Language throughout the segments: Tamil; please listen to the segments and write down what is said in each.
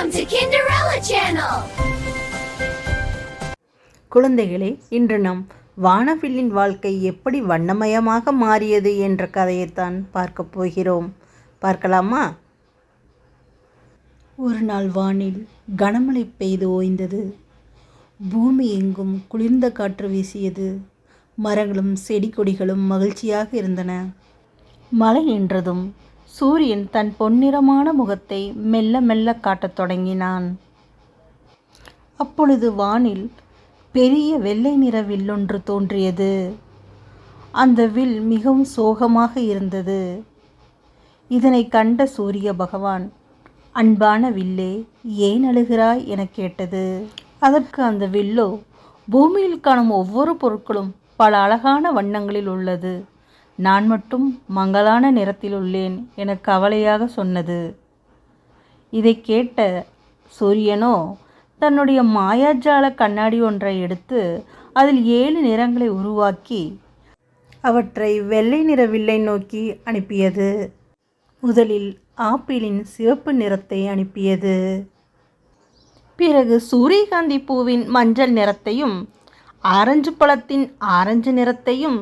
Welcome to Kinderella Channel. குழந்தைகளே, இன்று நாம் வானவில்லின் வாழ்க்கை எப்படி வண்ணமயமாக மாறியது என்ற கதையைத்தான் பார்க்க போகிறோம். பார்க்கலாமா? ஒரு நாள் வானில் கனமழை பெய்து ஓய்ந்தது. பூமி எங்கும் குளிர்ந்த காற்று வீசியது. மரங்களும் செடி கொடிகளும் மகிழ்ச்சியாக இருந்தன. மழை நின்றதும் சூரியன் தன் பொன்னிறமான முகத்தை மெல்ல மெல்ல காட்டத் தொடங்கினான். அப்பொழுது வானில் பெரிய வெள்ளை நிற வில்லொன்று தோன்றியது. அந்த வில் மிகவும் சோகமாக இருந்தது. இதனை கண்ட சூரிய பகவான், அன்பான வில்லே, ஏன் அழுகிறாய் என கேட்டது. அதற்கு அந்த வில்லோ, பூமியில் காணும் ஒவ்வொரு பொருட்களும் பல அழகான வண்ணங்களில் உள்ளது, நான் மட்டும் மங்கலான நிறத்தில் உள்ளேன் என கவலையாக சொன்னது. இதை கேட்ட சூரியனோ தன்னுடைய மாயாஜால கண்ணாடி ஒன்றை எடுத்து அதில் 7 நிறங்களை உருவாக்கி அவற்றை வெள்ளை நிற வில்லை நோக்கி அனுப்பியது. முதலில் ஆப்பிளின் சிவப்பு நிறத்தை அனுப்பியது. பிறகு சூரியகாந்தி பூவின் மஞ்சள் நிறத்தையும், ஆரஞ்சு பழத்தின் ஆரஞ்சு நிறத்தையும்,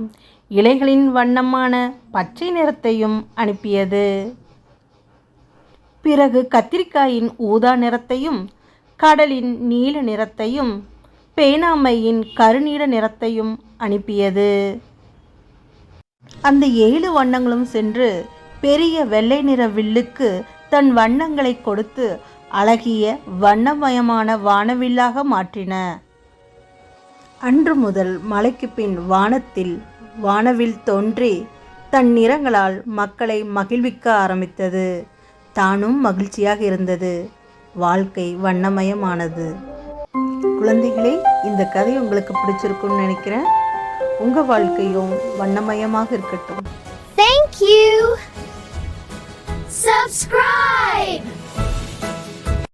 இலைகளின் வண்ணமான பச்சை நிறத்தையும் அனுப்பியது. பிறகு கத்திரிக்காயின் ஊதா நிறத்தையும், கடலின் நீல நிறத்தையும், பேனாமையின் கருநீல நிறத்தையும் அனுப்பியது. அந்த 7 வண்ணங்களும் சென்று பெரிய வெள்ளை நிற வில்லுக்கு தன் வண்ணங்களை கொடுத்து அழகிய வண்ணமயமான வானவில்லாக மாற்றின. அன்று முதல் மழைக்கு பின் வானத்தில் வானவில் தோன்றி தன் நிறங்களால் மக்களை மகிழ்விக்க ஆரம்பித்தது. தானும் மகிழ்ச்சியாக இருந்தது. வாழ்க்கை வண்ணமயமானது. குழந்தைகளே, இந்த கதை உங்களுக்கு பிடிச்சிருக்குன்னு நினைக்கிறேன். உங்கள் வாழ்க்கையும் வண்ணமயமாக இருக்கட்டும். Thank you.